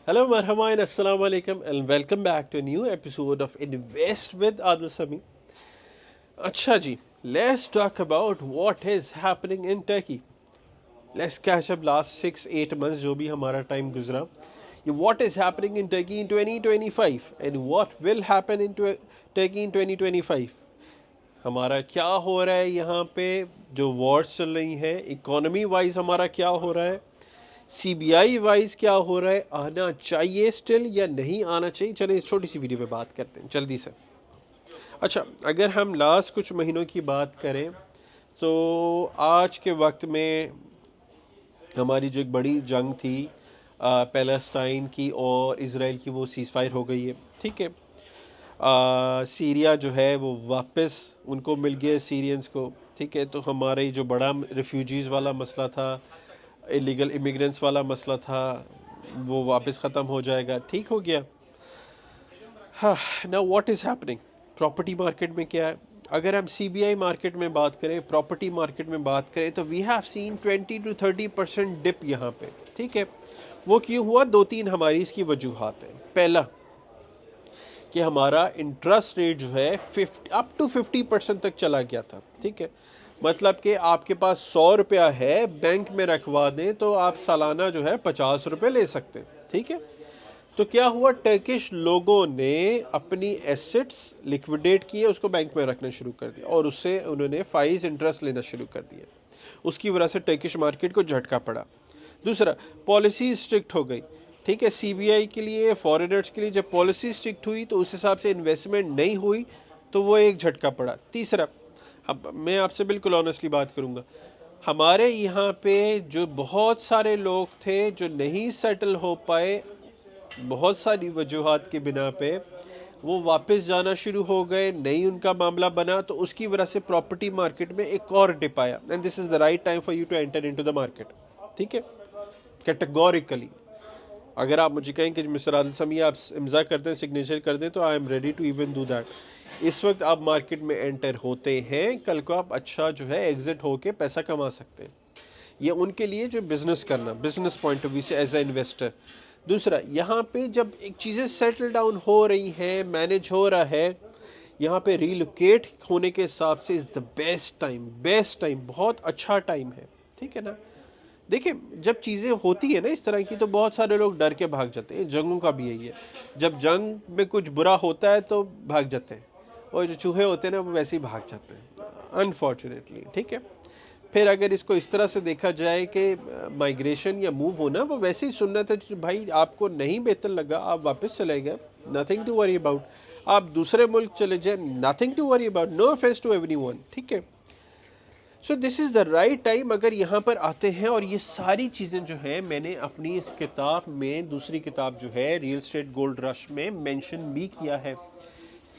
Hello, marhaba, and assalamu alaikum, and welcome back to a new episode of Invest with Adil Sami. Acha ji, let's talk about what is happening in Turkey. Let's catch up last 6-8 months जो भी हमारा time गुजरा. What is happening in Turkey in 2025 and what will happen in Turkey in 2025. हमारा क्या हो रहा है यहाँ पे, जो वॉर्स चल रही हैं, इकोनॉमी वाइज हमारा क्या हो रहा है, सीबीआई वाइज क्या हो रहा है, आना चाहिए स्टिल या नहीं आना चाहिए. चलें इस छोटी सी वीडियो पे बात करते हैं जल्दी से. अच्छा, अगर हम लास्ट कुछ महीनों की बात करें तो आज के वक्त में हमारी जो एक बड़ी जंग थी पैलेस्टाइन की और इसराइल की, वो सीज़ फायर हो गई है. ठीक है, सीरिया जो है वो वापस उनको मिल गया सीरियंस को. ठीक है, तो हमारे जो बड़ा रिफ्यूजीज़ वाला मसला था, इलीगल इमिग्रेंट्स वाला मसला था, वो वापस ख़त्म हो जाएगा. ठीक हो गया. हाँ, now what is happening property market में क्या है. अगर हम सीबीआई मार्केट में बात करें, प्रॉपर्टी मार्केट में बात करें, तो we have seen 20 to 30% dip यहाँ पे. ठीक है, वो क्यों हुआ? दो तीन हमारी इसकी वजूहात हैं. पहला कि हमारा इंटरेस्ट रेट जो है 50% तक चला गया था. ठीक है, मतलब कि आपके पास 100 रुपया है, बैंक में रखवा दें तो आप सालाना जो है 50 रुपये ले सकते हैं. ठीक है, तो क्या हुआ, टर्किश लोगों ने अपनी एसेट्स लिक्विडेट किए, उसको बैंक में रखना शुरू कर दिया और उससे उन्होंने फाइज इंटरेस्ट लेना शुरू कर दिया. उसकी वजह से टर्किश मार्केट को झटका पड़ा. दूसरा, पॉलिसी स्ट्रिक्ट हो गई. ठीक है, सीबीआई के लिए, फॉरेनर्स के लिए जब पॉलिसी स्ट्रिक्ट हुई तो उस हिसाब से इन्वेस्टमेंट नहीं हुई, तो वो एक झटका पड़ा. तीसरा, अब मैं आपसे बिल्कुल ऑनेस्टली बात करूंगा, हमारे यहाँ पे जो बहुत सारे लोग थे जो नहीं सेटल हो पाए, बहुत सारी वजूहात की बिना पे वो वापस जाना शुरू हो गए, नहीं उनका मामला बना, तो उसकी वजह से प्रॉपर्टी मार्केट में एक और डिप आया. And this is the right time for you to enter into the market. ठीक है, कैटेगोरिकली अगर आप मुझे कहें कि मिस्टर आदिल समी आप इम्ज़ा करते हैं, सिग्नेचर कर दें, तो I am ready to even do that. इस वक्त आप मार्केट में एंटर होते हैं, कल को आप अच्छा जो है एग्जिट होके पैसा कमा सकते हैं. ये उनके लिए जो बिज़नेस करना, बिज़नेस पॉइंट ऑफ व्यू से एज ए इन्वेस्टर. दूसरा, यहाँ पे जब एक चीज़ें सेटल डाउन हो रही हैं, मैनेज हो रहा है, यहाँ पे रीलोकेट होने के हिसाब से इज़ द बेस्ट टाइम, बहुत अच्छा टाइम है. ठीक है ना. देखिए, जब चीज़ें होती है ना इस तरह की, तो बहुत सारे लोग डर के भाग जाते हैं. जंगों का भी यही है, जब जंग में कुछ बुरा होता है तो भाग जाते हैं, और जो चूहे होते हैं ना वो वैसे ही भाग जाते हैं अनफॉर्चुनेटली. ठीक है, फिर अगर इसको इस तरह से देखा जाए कि माइग्रेशन या मूव होना वो वैसे ही सुन्नत है. भाई आपको नहीं बेहतर लगा, आप वापस चले गए, नथिंग टू वरी अबाउट. आप दूसरे मुल्क चले जाए, nothing to worry about, no offence to everyone. ठीक है, so this is the right time अगर यहाँ पर आते हैं. और ये सारी चीज़ें जो हैं मैंने अपनी इस किताब में, दूसरी किताब जो है रियल स्टेट गोल्ड रश में मेंशन भी किया है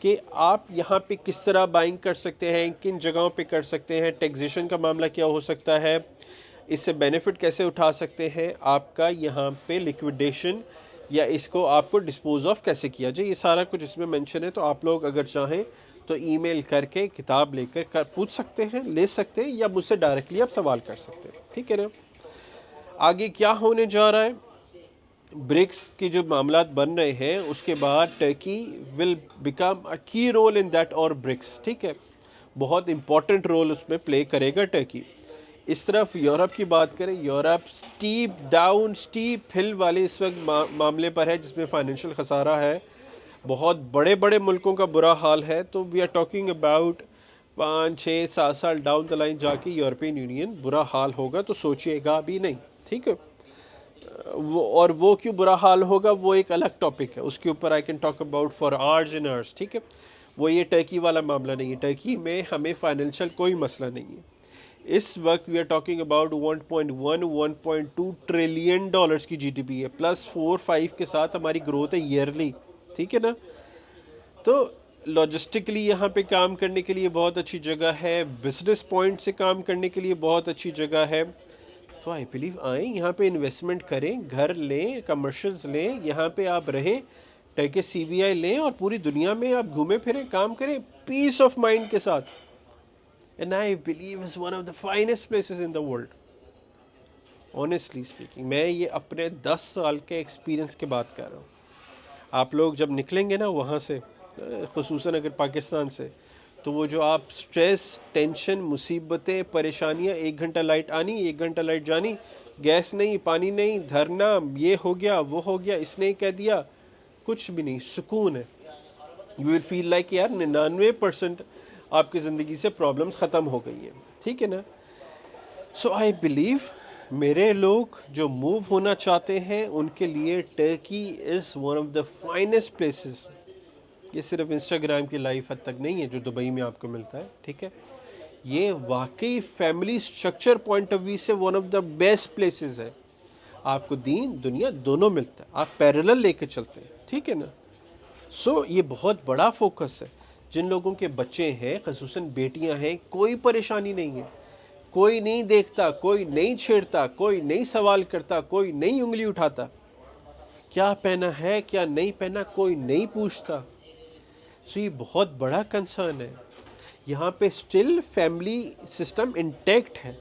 कि आप यहाँ पे किस तरह बाइंग कर सकते हैं, किन जगहों पे कर सकते हैं, टैक्सेशन का मामला क्या हो सकता है, इससे बेनिफिट कैसे उठा सकते हैं, आपका यहाँ पे लिक्विडेशन या इसको आपको डिस्पोज ऑफ कैसे किया जाए, ये सारा कुछ इसमें मेंशन है. तो आप लोग अगर चाहें तो ईमेल करके किताब लेकर पूछ सकते हैं, ले सकते हैं, या मुझसे डायरेक्टली आप सवाल कर सकते हैं. ठीक है ना. आगे क्या होने जा रहा है, ब्रिक्स के जो मामला बन रहे हैं उसके बाद टर्की विल बिकम अ की रोल इन दैट और ब्रिक्स. ठीक है, बहुत इंपॉर्टेंट रोल उसमें प्ले करेगा टर्की. इस तरफ यूरोप की बात करें, यूरोप स्टीप हिल वाले इस वक्त मामले पर है, जिसमें फाइनेंशियल खसारा है, बहुत बड़े बड़े मुल्कों का बुरा हाल है. तो वी आर टॉकिंग अबाउट 5-6-7 साल डाउन द लाइन जाके यूरोपियन यूनियन बुरा हाल होगा, तो सोचिएगा भी नहीं. ठीक है, वो क्यों बुरा हाल होगा वो एक अलग टॉपिक है, उसके ऊपर I can talk about for hours and hours. ठीक है, वो ये टर्की वाला मामला नहीं है. टर्की में हमें फाइनेंशियल कोई मसला नहीं है. इस वक्त we are talking about 1.1-1.2 trillion dollars की जीडीपी है, +4-5 के साथ हमारी ग्रोथ है ईयरली. ठीक है ना. तो लॉजिस्टिकली यहाँ पे काम करने के लिए बहुत अच्छी जगह है, बिजनेस पॉइंट से काम करने के लिए बहुत अच्छी जगह है. तो आई बिलीव आए यहाँ पे इन्वेस्टमेंट करें, घर लें, कमर्शियल्स लें, यहाँ पे आप रहें, टर्की सीबीआई लें और पूरी दुनिया में आप घूमें फिरें, काम करें पीस ऑफ माइंड के साथ. And I believe is one of the finest places in the world. Honestly speaking, मैं ये अपने 10 साल के एक्सपीरियंस के बात कर रहा हूँ। आप लोग जब निकलेंगे ना वहाँ से, ख़ुसूसन अगर पाकिस्तान से, तो वो जो आप स्ट्रेस, टेंशन, मुसीबतें, परेशानियाँ, 1 घंटा लाइट आनी, 1 घंटा लाइट जानी, गैस नहीं, पानी नहीं, धरना, ये हो गया, वो हो गया, इसने कह दिया, कुछ भी नहीं, सुकून है। यू विल फील लाइक यार 99% आपकी ज़िंदगी से प्रॉब्लम्स ख़त्म हो गई है, ठीक है ना। सो आई बिलीव मेरे लोग जो मूव होना चाहते हैं उनके लिए Turkey is one of the finest places. ये सिर्फ इंस्टाग्राम की लाइफ हद तक नहीं है जो दुबई में आपको मिलता है, ठीक है। ये वाकई family structure point of view से one of the best places है। आपको दीन दुनिया दोनों मिलता है, आप पैरेलल लेके चलते हैं, ठीक है ना। सो ये बहुत बड़ा फोकस है। जिन लोगों के बच्चे हैं, ख़ुसूसन बेटियां हैं, कोई परेशानी नहीं है, कोई नहीं देखता, कोई नहीं छेड़ता, कोई नहीं सवाल करता, कोई नहीं उंगली उठाता, क्या पहना है क्या नहीं पहना कोई नहीं पूछता। सो ये बहुत बड़ा कंसर्न है। यहाँ पे स्टिल फैमिली सिस्टम इंटैक्ट है।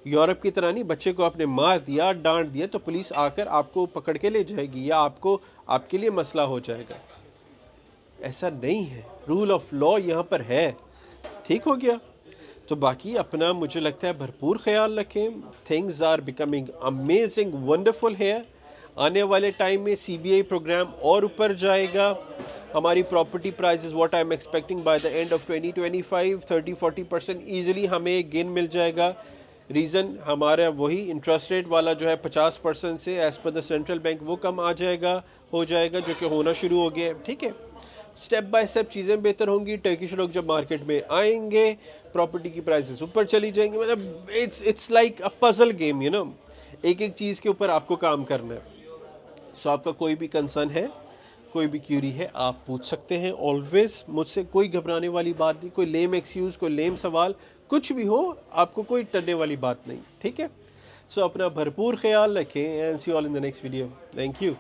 यूरोप की तरह नहीं, बच्चे को आपने मार दिया, डांट दिया तो पुलिस आकर आपको पकड़ के ले जाएगी या आपको आपके लिए मसला हो जाएगा। ऐसा नहीं है, रूल ऑफ लॉ यहाँ पर है, ठीक हो गया। तो बाकी अपना मुझे लगता है भरपूर ख्याल रखें। Things are becoming amazing wonderful है। आने वाले टाइम में सीबीआई प्रोग्राम और ऊपर जाएगा। हमारी property prices what I am expecting by the end of 2025 30-40% easily हमें गेन मिल जाएगा। रीज़न हमारा वही इंटरेस्ट रेट वाला जो है 50% से as per the central bank वो कम आ जाएगा, हो जाएगा, जो कि होना शुरू हो गया है, ठीक है। स्टेप बाय स्टेप चीज़ें बेहतर होंगी। टर्किश लोग जब मार्केट में आएंगे, प्रॉपर्टी की प्राइसेस ऊपर चली जाएंगी। मतलब it's like a puzzle game, you know. एक एक चीज़ के ऊपर आपको काम करना है। सो आपका कोई भी कंसर्न है, कोई भी क्यूरी है, आप पूछ सकते हैं ऑलवेज मुझसे। कोई घबराने वाली बात नहीं, कोई लेम एक्सक्यूज़, कोई लेम सवाल, कुछ भी हो, आपको कोई डरने वाली बात नहीं, ठीक है। सो अपना भरपूर ख्याल रखें and see all in the next video. Thank you.